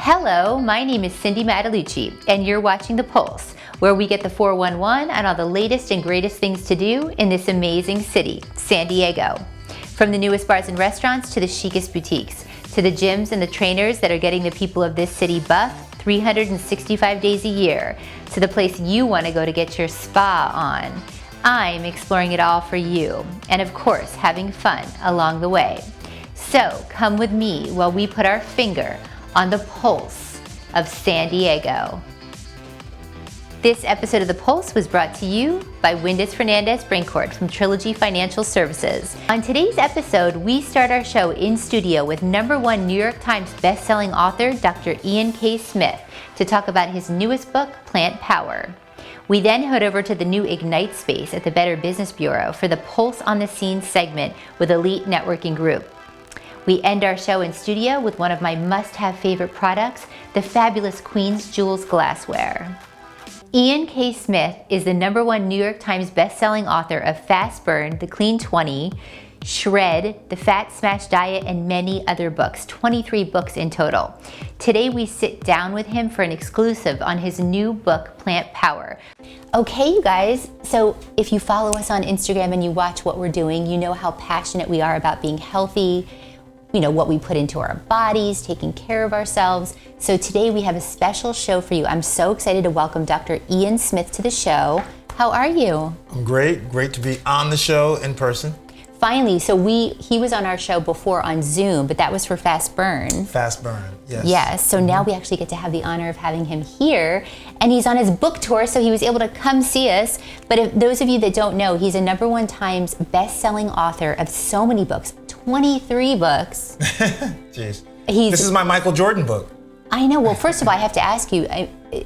Hello, my name is Cindy Matalucci, and you're watching The Pulse, where we get the 411 on all the latest and greatest things to do in this amazing city, San Diego. From the newest bars and restaurants to the chicest boutiques, to the gyms and the trainers that are getting the people of this city buff 365 days a year, to the place you want to go to get your spa on. I'm exploring it all for you, and of course, having fun along the way. So come with me while we put our finger on the pulse of San Diego. This episode of The Pulse was brought to you by Windus Fernandez Brinkkord from Trilogy Financial Services. On today's episode, we start our show in studio with #1 New York Times bestselling author Dr. Ian K. Smith to talk about his newest book, Plant Power. We then head over to the new Ignite space at the Better Business Bureau for the Pulse on the Scene segment with Elite Networking Group. We end our show in studio with one of my must-have favorite products, the fabulous Queens Jewels Glassware. Ian K. Smith is the #1 New York Times bestselling author of Fast Burn, The Clean 20, Shred, The Fat Smash Diet, and many other books, 23 books in total. Today we sit down with him for an exclusive on his new book, Plant Power. Okay, you guys, so if you follow us on Instagram and you watch what we're doing, you know how passionate we are about being healthy, you know, what we put into our bodies, taking care of ourselves. So today we have a special show for you. I'm so excited to welcome Dr. Ian Smith to the show. How are you? I'm great to be on the show in person. Finally, so he was on our show before on Zoom, but that was for Fast Burn. Fast Burn, yes. Yes, so now we actually get to have the honor of having him here, and he's on his book tour, so he was able to come see us. But if those of you that don't know, he's a #1 Times best-selling author of so many books, 23 books. Jeez. This is my Michael Jordan book. I know. Well, first of all, I have to ask you,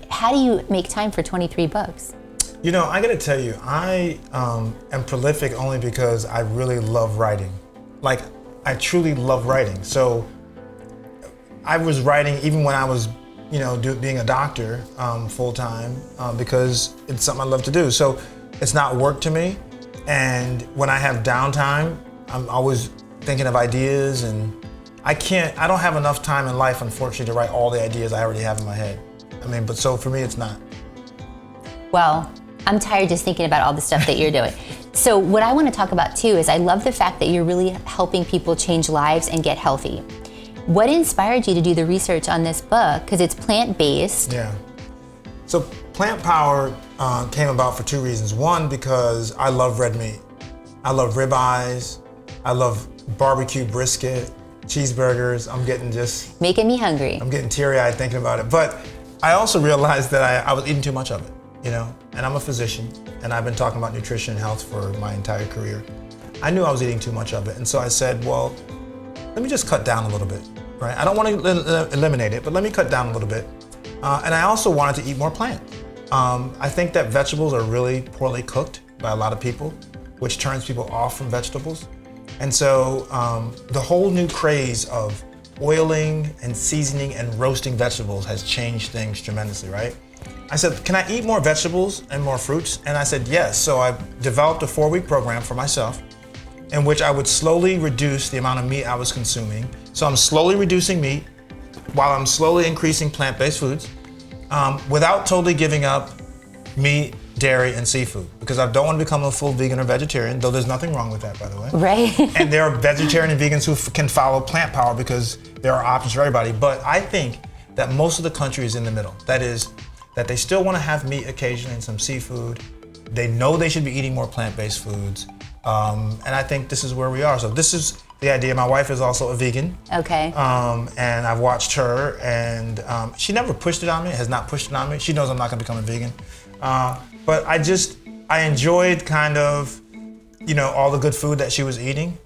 how do you make time for 23 books? You know, I gotta tell you, I am prolific only because I really love writing. Like, I truly love writing. So I was writing even when I was, being a doctor full-time because it's something I love to do. So it's not work to me. And when I have downtime, I'm always thinking of ideas, and I don't have enough time in life, unfortunately, to write all the ideas I already have in my head. But so for me, it's not. Well, I'm tired just thinking about all the stuff that you're doing. So what I want to talk about too is I love the fact that you're really helping people change lives and get healthy. What inspired you to do the research on this book? Because it's plant-based. Yeah. So Plant Power came about for two reasons. One, because I love red meat. I love ribeyes. I love barbecue brisket, cheeseburgers. Making me hungry. I'm getting teary-eyed thinking about it. But I also realized that I was eating too much of it, and I'm a physician, and I've been talking about nutrition and health for my entire career. I knew I was eating too much of it, and so I said, well, let me just cut down a little bit, right? I don't want to eliminate it, but let me cut down a little bit. And I also wanted to eat more plant. I think that vegetables are really poorly cooked by a lot of people, which turns people off from vegetables. And so the whole new craze of oiling and seasoning and roasting vegetables has changed things tremendously, right? I said, can I eat more vegetables and more fruits? And I said, yes. So I developed a 4-week program for myself in which I would slowly reduce the amount of meat I was consuming. So I'm slowly reducing meat while I'm slowly increasing plant-based foods without totally giving up meat, dairy, and seafood, because I don't want to become a full vegan or vegetarian, though there's nothing wrong with that, by the way. Right. And there are vegetarian and vegans who can follow Plant Power because there are options for everybody. But I think that most of the country is in the middle. That is, that they still want to have meat occasionally and some seafood. They know they should be eating more plant-based foods. And I think this is where we are. So this is the idea. My wife is also a vegan. Okay. And I've watched her, and she never pushed it on me, has not pushed it on me. She knows I'm not going to become a vegan. But I enjoyed kind of, all the good food that she was eating.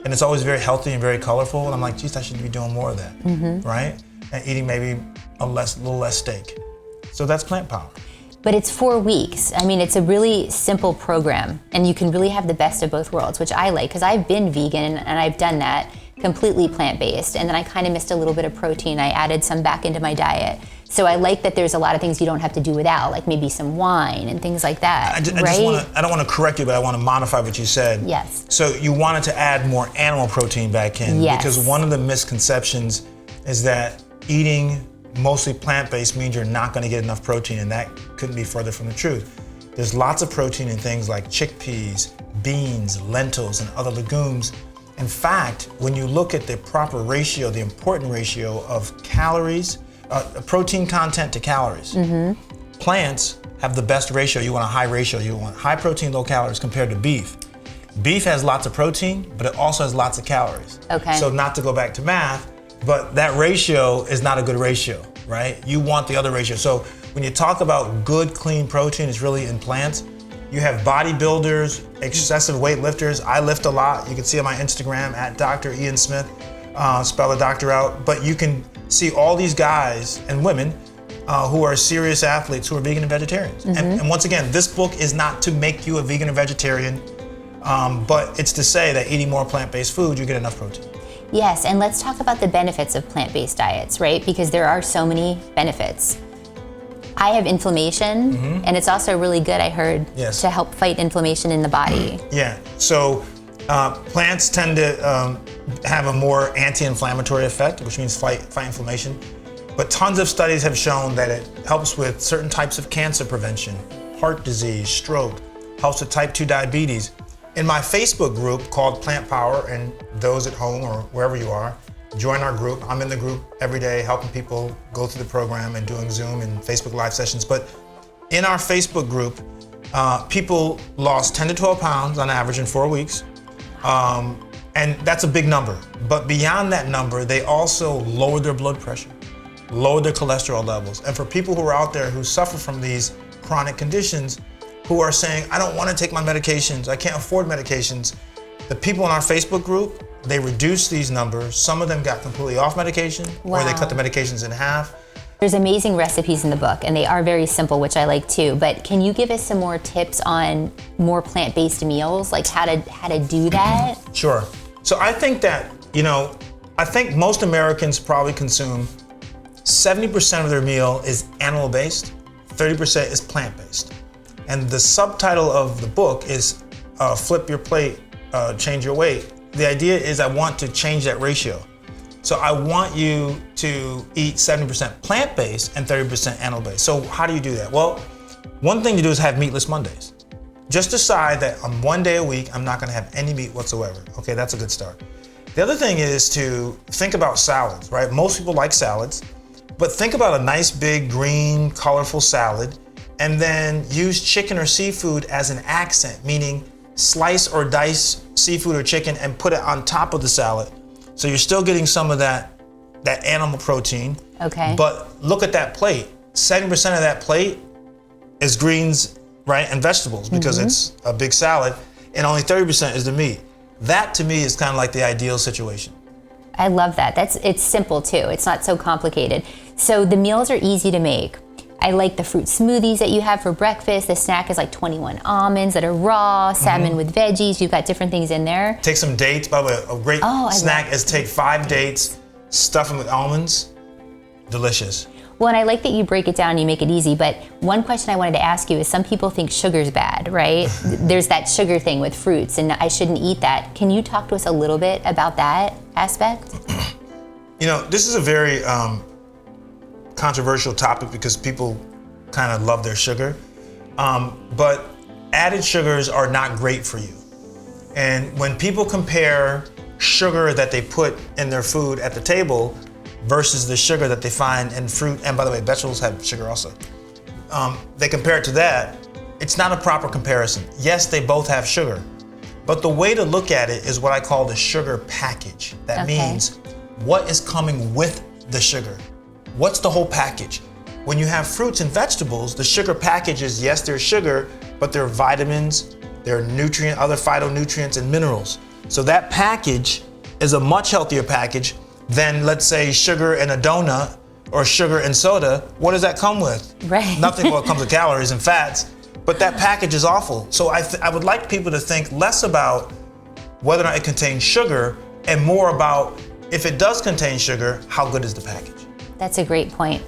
And it's always very healthy and very colorful. And I'm like, geez, I should be doing more of that, right? And eating maybe a little less steak. So that's Plant Power. But it's 4 weeks. It's a really simple program, and you can really have the best of both worlds, which I like, because I've been vegan and I've done that completely plant-based, and then I kind of missed a little bit of protein. I added some back into my diet. So I like that there's a lot of things you don't have to do without, like maybe some wine and things like that, I don't want to correct you, but I want to modify what you said. Yes. So you wanted to add more animal protein back in. Yes. Because one of the misconceptions is that eating mostly plant-based means you're not gonna get enough protein, and that couldn't be further from the truth. There's lots of protein in things like chickpeas, beans, lentils, and other legumes. In fact, when you look at the proper ratio, the important ratio of calories, protein content to calories, plants have the best ratio. You want a high ratio. You want high protein, low calories compared to beef. Beef has lots of protein, but it also has lots of calories. Okay. So not to go back to math, but that ratio is not a good ratio, right? You want the other ratio. So when you talk about good, clean protein, it's really in plants. You have bodybuilders, excessive weightlifters. I lift a lot. You can see on my Instagram at Dr. Ian Smith, spell the doctor out. But you can see all these guys and women who are serious athletes who are vegan and vegetarians. And once again, this book is not to make you a vegan or vegetarian, but it's to say that eating more plant-based food, you get enough protein. Yes, and let's talk about the benefits of plant-based diets, right? Because there are so many benefits. I have inflammation, and it's also really good, I heard, to help fight inflammation in the body. Yeah, so plants tend to have a more anti-inflammatory effect, which means fight inflammation. But tons of studies have shown that it helps with certain types of cancer prevention, heart disease, stroke, helps with type 2 diabetes. In my Facebook group called Plant Power, and those at home or wherever you are, join our group. I'm in the group every day helping people go through the program and doing Zoom and Facebook Live sessions. But in our Facebook group, people lost 10 to 12 pounds on average in 4 weeks. And that's a big number. But beyond that number, they also lowered their blood pressure, lowered their cholesterol levels. And for people who are out there who suffer from these chronic conditions, who are saying, I don't want to take my medications, I can't afford medications, the people in our Facebook group, they reduced these numbers. Some of them got completely off medication, or they cut the medications in half. There's amazing recipes in the book, and they are very simple, which I like too. But can you give us some more tips on more plant-based meals, like how to do that? Sure. So I think that, I think most Americans probably consume 70% of their meal is animal-based, 30% is plant-based. And the subtitle of the book is Flip Your Plate, Change Your Weight. The idea is I want to change that ratio. So I want you to eat 70% plant-based and 30% animal-based. So how do you do that? Well, one thing to do is have meatless Mondays. Just decide that on one day a week, I'm not gonna have any meat whatsoever. Okay, that's a good start. The other thing is to think about salads, right? Most people like salads, but think about a nice big green, colorful salad, and then use chicken or seafood as an accent, meaning slice or dice seafood or chicken and put it on top of the salad. So you're still getting some of that animal protein. Okay. But look at that plate. 70% of that plate is greens, right, and vegetables because it's a big salad, and only 30% is the meat. That to me is kind of like the ideal situation. I love that. It's simple too. It's not so complicated. So the meals are easy to make. I like the fruit smoothies that you have for breakfast. The snack is like 21 almonds that are raw, salmon with veggies. You've got different things in there. Take some dates. By the way, a great snack is take 5 dates, stuff them with almonds. Delicious. Well, and I like that you break it down, you make it easy, but one question I wanted to ask you is some people think sugar's bad, right? There's that sugar thing with fruits, and I shouldn't eat that. Can you talk to us a little bit about that aspect? This is a very controversial topic because people kind of love their sugar, but added sugars are not great for you. And when people compare sugar that they put in their food at the table versus the sugar that they find in fruit, and by the way, vegetables have sugar also, they compare it to that, it's not a proper comparison. Yes, they both have sugar, but the way to look at it is what I call the sugar package. That means what is coming with the sugar. What's the whole package? When you have fruits and vegetables, the sugar package is, yes, there's sugar, but there are vitamins, there are other phytonutrients and minerals. So that package is a much healthier package than, let's say, sugar in a donut or sugar in soda. What does that come with? Right. Nothing. Well, it comes with calories and fats, but that package is awful. So I would like people to think less about whether or not it contains sugar and more about, if it does contain sugar, how good is the package? That's a great point.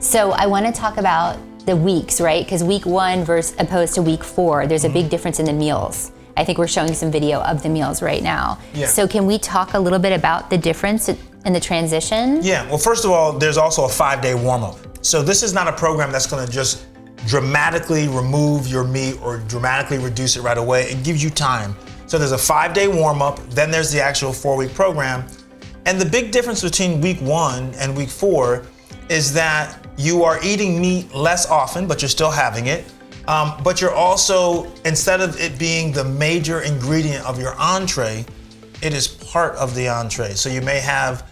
So I want to talk about the weeks, right? Because week 1 opposed to week 4, there's a big difference in the meals. I think we're showing some video of the meals right now. Yeah. So can we talk a little bit about the difference And the transition? Yeah, well, first of all, there's also a 5-day warm-up. So this is not a program that's gonna just dramatically remove your meat or dramatically reduce it right away. It gives you time. So there's a 5-day warm-up, then there's the actual 4-week program. And the big difference between week 1 and week 4 is that you are eating meat less often, but you're still having it. But you're also, instead of it being the major ingredient of your entree, it is part of the entree. So you may have,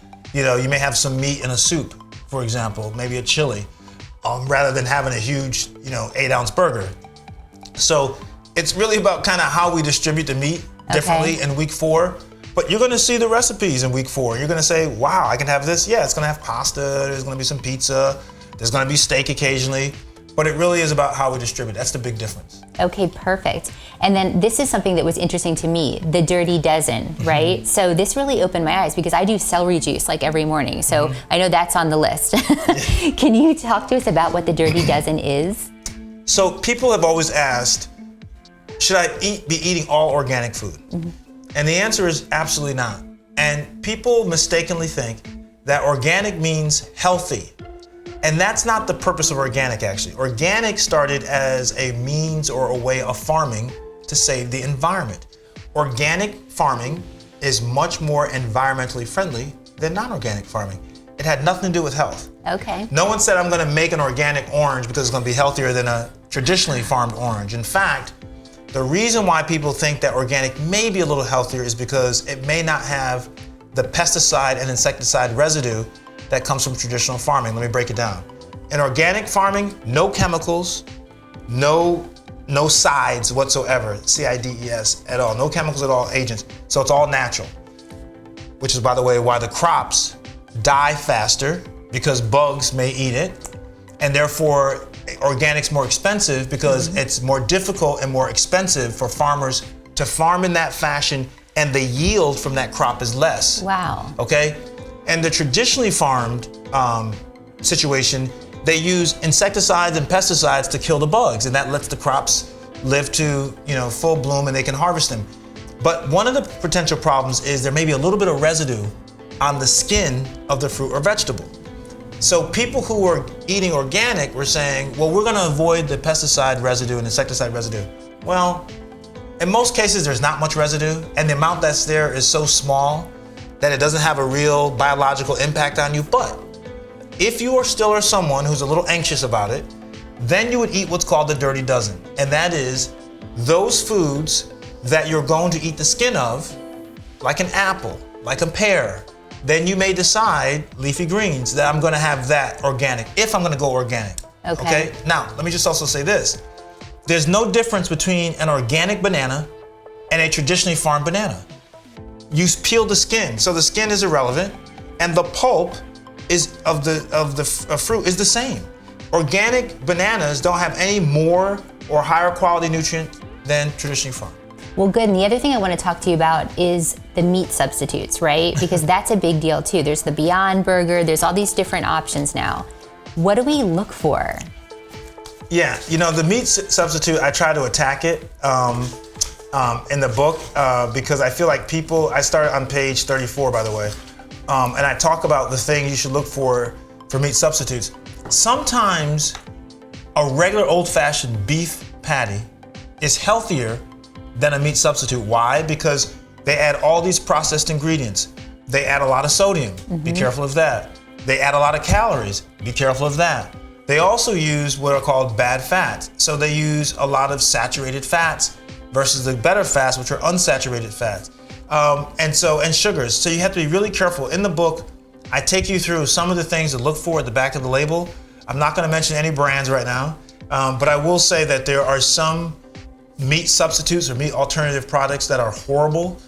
some meat in a soup, for example, maybe a chili, rather than having a huge, 8-ounce burger. So it's really about kind of how we distribute the meat differently in week 4. But you're gonna see the recipes in week 4. You're gonna say, wow, I can have this. Yeah, it's gonna have pasta, there's gonna be some pizza, there's gonna be steak occasionally. But it really is about how we distribute. That's the big difference. Okay, perfect. And then this is something that was interesting to me, the dirty dozen, right? So this really opened my eyes because I do celery juice like every morning. So I know that's on the list. Can you talk to us about what the dirty dozen is? So people have always asked, should I be eating all organic food? And the answer is absolutely not. And people mistakenly think that organic means healthy. And that's not the purpose of organic, actually. Organic started as a means or a way of farming to save the environment. Organic farming is much more environmentally friendly than non-organic farming. It had nothing to do with health. Okay. No one said, I'm gonna make an organic orange because it's gonna be healthier than a traditionally farmed orange. In fact, the reason why people think that organic may be a little healthier is because it may not have the pesticide and insecticide residue that comes from traditional farming. Let me break it down. In organic farming, no chemicals, no sides whatsoever, CIDES at all, no chemicals at all, agents. So it's all natural, which is, by the way, why the crops die faster, because bugs may eat it, and therefore organic's more expensive because it's more difficult and more expensive for farmers to farm in that fashion, and the yield from that crop is less. Wow. Okay? And the traditionally farmed situation, they use insecticides and pesticides to kill the bugs, and that lets the crops live to full bloom and they can harvest them. But one of the potential problems is there may be a little bit of residue on the skin of the fruit or vegetable. So people who are eating organic were saying, well, we're gonna avoid the pesticide residue and insecticide residue. Well, in most cases, there's not much residue, and the amount that's there is so small that it doesn't have a real biological impact on you. But if you are still someone who's a little anxious about it, then you would eat what's called the dirty dozen. And that is those foods that you're going to eat the skin of, like an apple, like a pear. Then you may decide, leafy greens, that I'm gonna have that organic, if I'm gonna go organic. Okay? Now, let me just also say this. There's no difference between an organic banana and a traditionally farmed banana. You peel the skin, so the skin is irrelevant, and the pulp is of the fruit is the same. Organic bananas don't have any more or higher quality nutrient than traditionally farmed. Well, good. And the other thing I want to talk to you about is the meat substitutes, right? Because that's a big deal too. There's the Beyond Burger. There's all these different options now. What do we look for? Yeah, the meat substitute, I try to attack it in the book because I feel like I started on page 34, by the way, and I talk about the things you should look for meat substitutes. Sometimes a regular old-fashioned beef patty is healthier than a meat substitute. Why? Because they add all these processed ingredients. They add a lot of sodium. Be careful of that. They add a lot of calories. Be careful of that. They also use what are called bad fats. So they use a lot of saturated fats versus the better fats, which are unsaturated fats. And sugars. So you have to be really careful. In the book, I take you through some of the things to look for at the back of the label. I'm not gonna mention any brands right now, but I will say that there are some meat substitutes or meat alternative products that are horrible.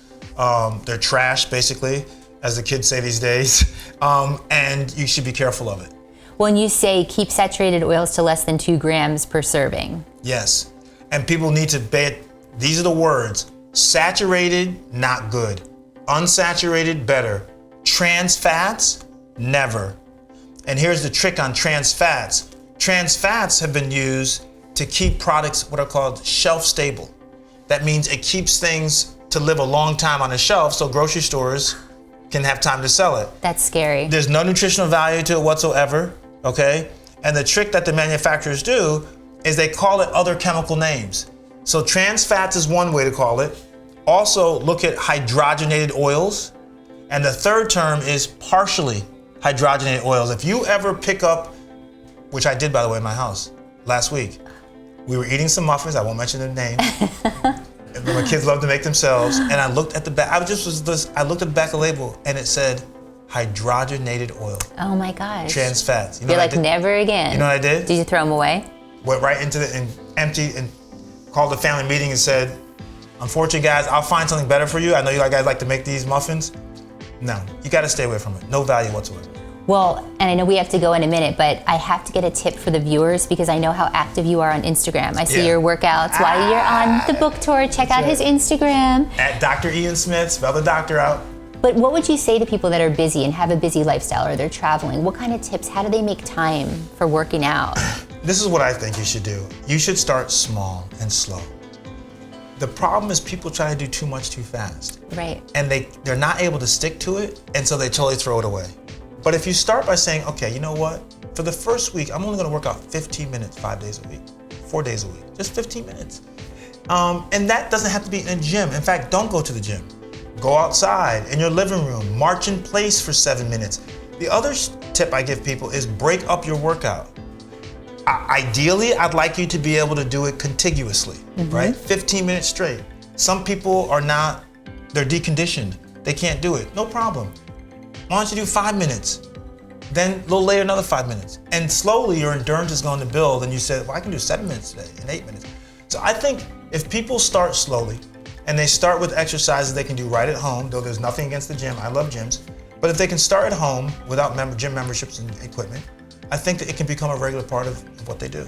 They're trash, basically, as the kids say these days, and you should be careful of it. When you say keep saturated oils to less than 2 grams per serving. Yes, and people need to these are the words: saturated, not good; unsaturated, better; trans fats, never. And here's the trick on trans fats. Trans fats have been used to keep products what are called shelf stable. That means it keeps things to live a long time on the shelf, so grocery stores can have time to sell it. That's scary. There's no nutritional value to it whatsoever, okay? And the trick that the manufacturers do is they call it other chemical names. So trans fats is one way to call it. Also look at hydrogenated oils. And the third term is partially hydrogenated oils. If you ever pick up, which I did by the way in my house last week, we were eating some muffins, I won't mention their name. My kids love to make themselves, and I looked at the back. I looked at the back of the label, and it said hydrogenated oil. Oh my gosh. Trans fats. You know You're like, never again. You know what I did? Did you throw them away? Went right into it and emptied and called the family meeting and said, unfortunately, guys, I'll find something better for you. I know you guys like to make these muffins. No, you got to stay away from it. No value whatsoever. Well, and I know we have to go in a minute, but I have to get a tip for the viewers because I know how active you are on Instagram. I see your workouts while you're on the book tour. Check out his Instagram. At Dr. Ian Smith, spell the doctor out. But what would you say to people that are busy and have a busy lifestyle or they're traveling? What kind of tips? How do they make time for working out? This is what I think you should do. You should start small and slow. The problem is people try to do too much too fast. Right. And they're not able to stick to it, and so they totally throw it away. But if you start by saying, okay, you know what? For the first week, I'm only gonna work out 15 minutes, 5 days a week, 4 days a week, just 15 minutes. And that doesn't have to be in a gym. In fact, don't go to the gym. Go outside in your living room, march in place for 7 minutes. The other tip I give people is break up your workout. Ideally, I'd like you to be able to do it contiguously, right? 15 minutes straight. Some people are not, they're deconditioned. They can't do it, no problem. Why don't you do 5 minutes? Then a little later, another 5 minutes. And slowly your endurance is going to build and you say, well, I can do 7 minutes today and 8 minutes. So I think if people start slowly and they start with exercises they can do right at home, though there's nothing against the gym, I love gyms, but if they can start at home without gym memberships and equipment, I think that it can become a regular part of what they do.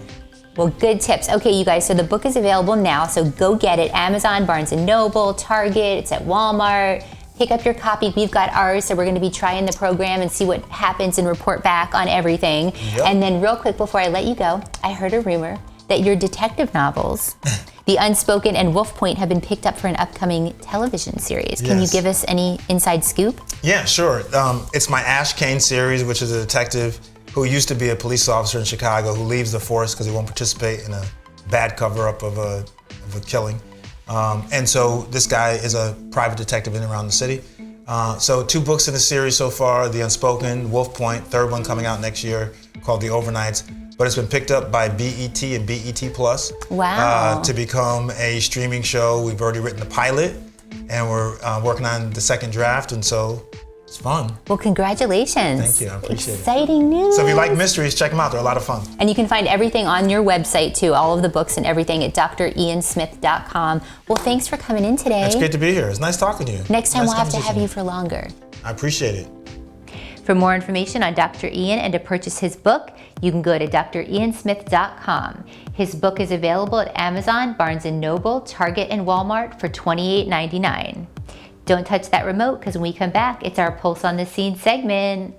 Well, good tips. Okay, you guys, so the book is available now, so go get it. Amazon, Barnes & Noble, Target, it's at Walmart. Pick up your copy. We've got ours, so we're going to be trying the program and see what happens and report back on everything. Yep. And then real quick before I let you go, I heard a rumor that your detective novels, The Unspoken and Wolf Point, have been picked up for an upcoming television series. Can you give us any inside scoop? Yeah, sure. It's my Ash Kane series, which is a detective who used to be a police officer in Chicago who leaves the force because he won't participate in a bad cover-up of a killing. And so this guy is a private detective in and around the city. So 2 books in the series so far, The Unspoken, Wolf Point, 3rd one coming out next year called The Overnights. But it's been picked up by BET and BET Plus to become a streaming show. We've already written the pilot and we're working on the second draft, and so it's fun. Well, congratulations. Thank you, I appreciate it. Exciting news. So if you like mysteries, check them out, they're a lot of fun. And you can find everything on your website too, all of the books and everything at driansmith.com. Well, thanks for coming in today. It's great to be here, it's nice talking to you. Next time we'll have to have you for longer. I appreciate it. For more information on Dr. Ian and to purchase his book, you can go to driansmith.com. His book is available at Amazon, Barnes & Noble, Target, and Walmart for $28.99. Don't touch that remote because when we come back, it's our Pulse on the Scene segment.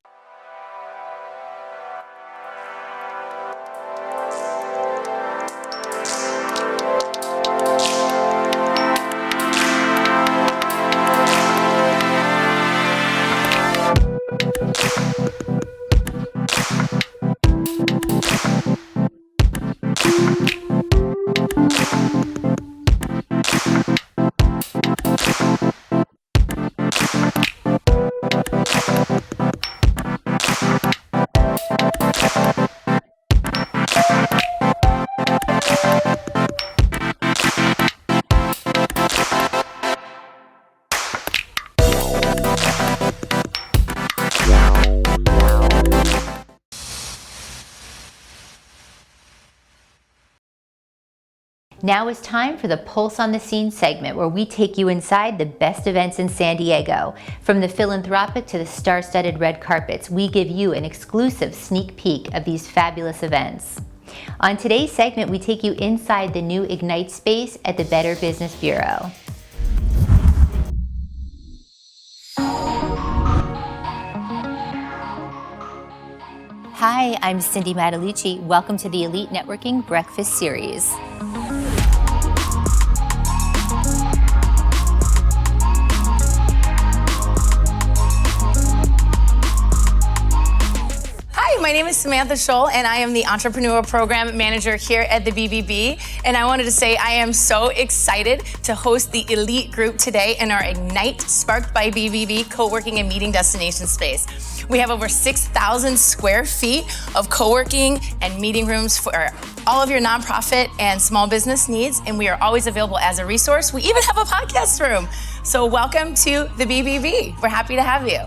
Now is time for the Pulse on the Scene segment, where we take you inside the best events in San Diego. From the philanthropic to the star-studded red carpets, we give you an exclusive sneak peek of these fabulous events. On today's segment, we take you inside the new Ignite space at the Better Business Bureau. Hi, I'm Cindy Mattalucci. Welcome to the Elite Networking Breakfast Series. my name is Samantha Scholl, and I am the Entrepreneur Program Manager here at the BBB. And I wanted to say I am so excited to host the elite group today in our Ignite Sparked by BBB co-working and meeting destination space. We have over 6,000 square feet of co-working and meeting rooms for all of your nonprofit and small business needs, and we are always available as a resource. We even have a podcast room. So welcome to the BBB. We're happy to have you.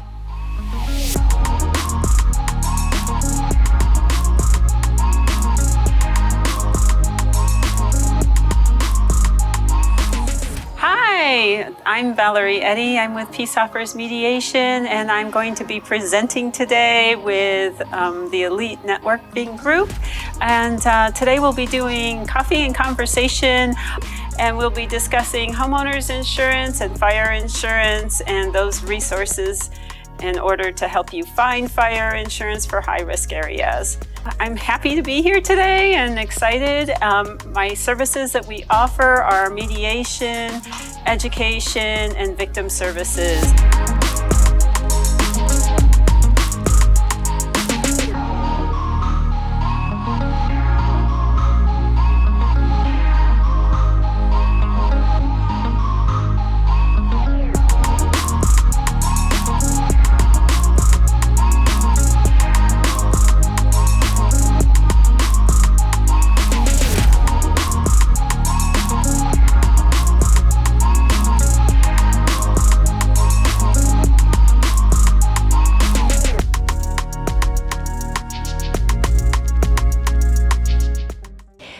Hi, I'm Valerie Eddy. I'm with Peace Offers Mediation, and I'm going to be presenting today with the Elite Networking Group. And today we'll be doing coffee and conversation, and we'll be discussing homeowners insurance and fire insurance and those resources in order to help you find fire insurance for high-risk areas. I'm happy to be here today and excited. My services that we offer are mediation, education, and victim services.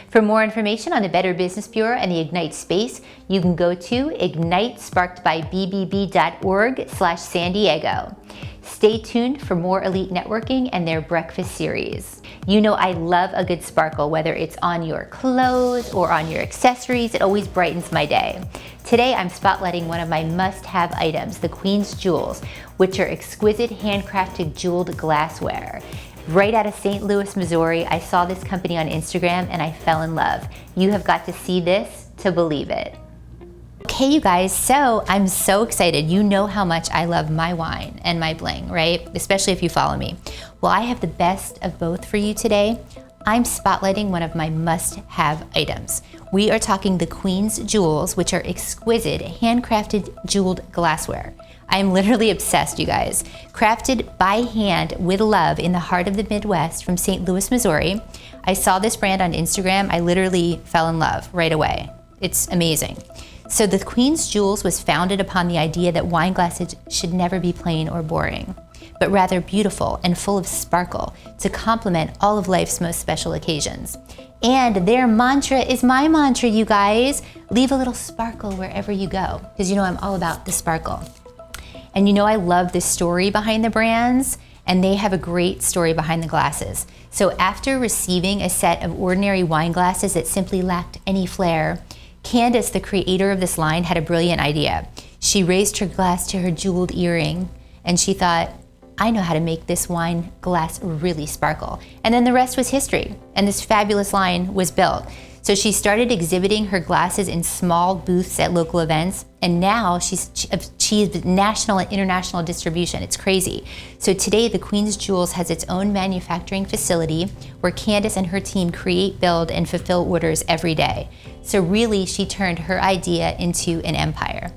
For more information on the Better Business Bureau and the Ignite space, you can go to ignitesparkedbybbb.org/San Diego. Stay tuned for more Elite Networking and their breakfast series. You know I love a good sparkle, whether it's on your clothes or on your accessories. It always brightens my day. Today I'm spotlighting one of my must-have items, the Queens Jewels, which are exquisite handcrafted jeweled glassware. Right out of St. Louis, Missouri, I saw this company on Instagram and I fell in love. You have got to see this to believe it. Okay, you guys, so I'm so excited. You know how much I love my wine and my bling, right? Especially if you follow me. Well, I have the best of both for you today. I'm spotlighting one of my must-have items. We are talking the Queens Jewels, which are exquisite handcrafted jeweled glassware. I am literally obsessed, you guys. Crafted by hand with love in the heart of the Midwest from St. Louis, Missouri. I saw this brand on Instagram. I literally fell in love right away. It's amazing. So the Queens Jewels was founded upon the idea that wine glasses should never be plain or boring, but rather beautiful and full of sparkle to complement all of life's most special occasions. And their mantra is my mantra, you guys. Leave a little sparkle wherever you go, because you know I'm all about the sparkle. And you know I love the story behind the brands, and they have a great story behind the glasses. So after receiving a set of ordinary wine glasses that simply lacked any flair, Candace, the creator of this line, had a brilliant idea. She raised her glass to her jeweled earring, and she thought, I know how to make this wine glass really sparkle. And then the rest was history, and this fabulous line was built. So she started exhibiting her glasses in small booths at local events, and now she's national and international distribution. It's crazy. So today, the Queens Jewels has its own manufacturing facility where Candace and her team create, build, and fulfill orders every day. So really, she turned her idea into an empire.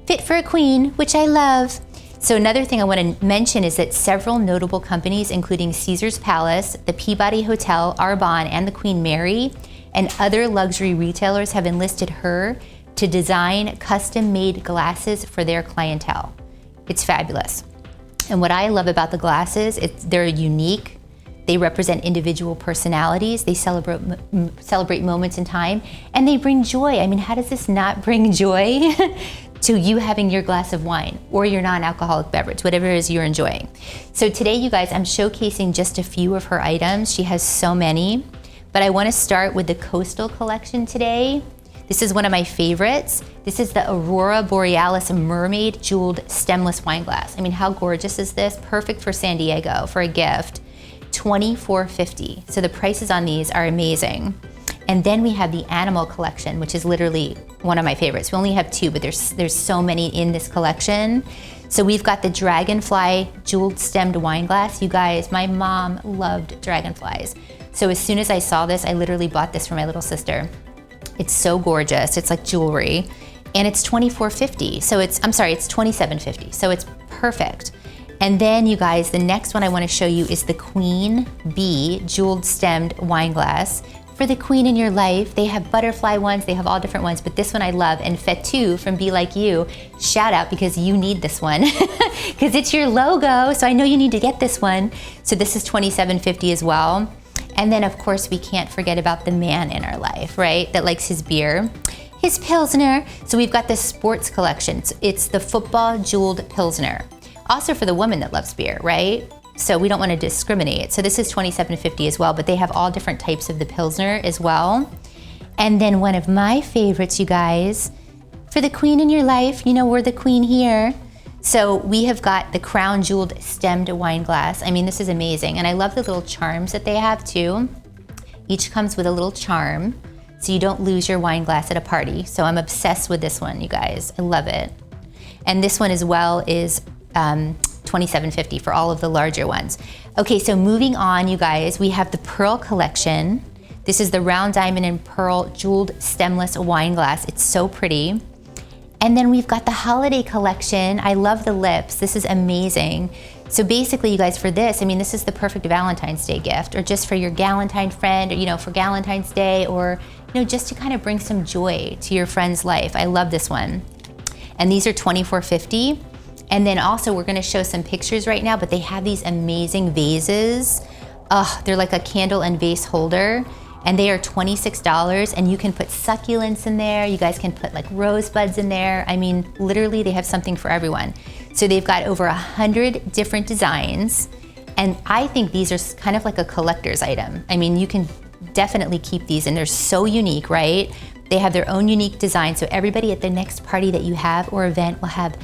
Fit for a queen, which I love. So another thing I want to mention is that several notable companies, including Caesar's Palace, the Peabody Hotel, Arbonne, and the Queen Mary, and other luxury retailers have enlisted her to design custom-made glasses for their clientele. It's fabulous. And what I love about the glasses, they're unique. They represent individual personalities. They celebrate moments in time, and they bring joy. I mean, how does this not bring joy to you having your glass of wine or your non-alcoholic beverage, whatever it is you're enjoying? So today, you guys, I'm showcasing just a few of her items. She has so many. But I want to start with the Coastal Collection today. This is one of my favorites. This is the Aurora Borealis Mermaid Jeweled Stemless Wine Glass. I mean, how gorgeous is this? Perfect for San Diego for a gift. $24.50. So the prices on these are amazing. And then we have the Animal Collection, which is literally one of my favorites. We only have two, but there's so many in this collection. So we've got the Dragonfly jeweled stemmed wine glass. You guys, my mom loved dragonflies. So as soon as I saw this, I literally bought this for my little sister. It's so gorgeous. It's like jewelry. And it's $24.50. So it's $27.50. So it's perfect. And then you guys, the next one I want to show you is the Queen Bee jeweled stemmed wine glass. For the queen in your life, they have butterfly ones, they have all different ones, but this one I love. And Fatu from Be Like You, shout out because you need this one because it's your logo. So I know you need to get this one. So this is $27.50 as well. And then of course we can't forget about the man in our life, right? That likes his beer, his Pilsner. So we've got this sports collection. It's the football jeweled Pilsner. Also for the woman that loves beer, right? So we don't want to discriminate. So this is $27.50 as well, but they have all different types of the Pilsner as well. And then one of my favorites, you guys, for the queen in your life, you know, we're the queen here. So we have got the crown jeweled stemmed wine glass. I mean, this is amazing. And I love the little charms that they have too. Each comes with a little charm, so you don't lose your wine glass at a party. So I'm obsessed with this one, you guys. I love it. And this one as well is $27.50 for all of the larger ones. Okay, so moving on, you guys, we have the Pearl collection. This is the round diamond and pearl jeweled stemless wine glass. It's so pretty. And then we've got the holiday collection. I love the lips. This is amazing. So basically, you guys, for this, I mean, this is the perfect Valentine's Day gift, or just for your Galentine friend, or, you know, for Galentine's Day, or, you know, just to kind of bring some joy to your friend's life. I love this one. And these are $24.50. And then also we're gonna show some pictures right now, but they have these amazing vases. They're like a candle and vase holder, and they are $26, and you can put succulents in there. You guys can put like rosebuds in there. I mean, literally they have something for everyone. So they've got over 100 different designs, and I think these are kind of like a collector's item. I mean, you can definitely keep these, and they're so unique, right? They have their own unique design, so everybody at the next party that you have or event will have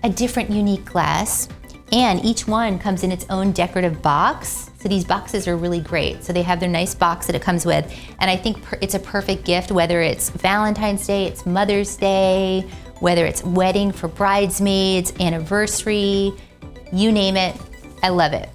a different unique glass, and each one comes in its own decorative box. So these boxes are really great. So they have their nice box that it comes with, and I think it's a perfect gift, whether it's Valentine's Day, it's Mother's Day, whether it's wedding for bridesmaids, anniversary, you name it, I love it.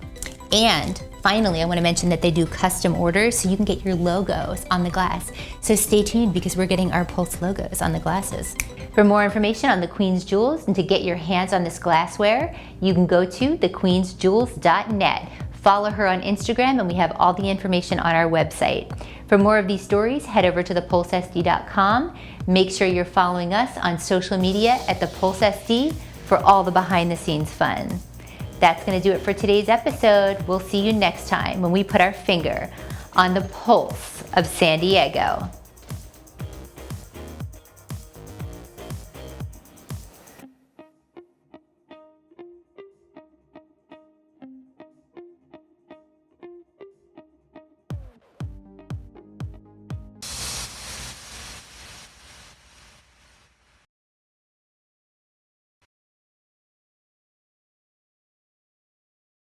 And finally, I want to mention that they do custom orders, so you can get your logos on the glass. So stay tuned because we're getting our Pulse logos on the glasses. For more information on the Queens Jewels and to get your hands on this glassware, you can go to thequeensjewels.net. Follow her on Instagram, and we have all the information on our website. For more of these stories, head over to thepulsesd.com. Make sure you're following us on social media at thepulsesd for all the behind the scenes fun. That's going to do it for today's episode. We'll see you next time when we put our finger on the pulse of San Diego.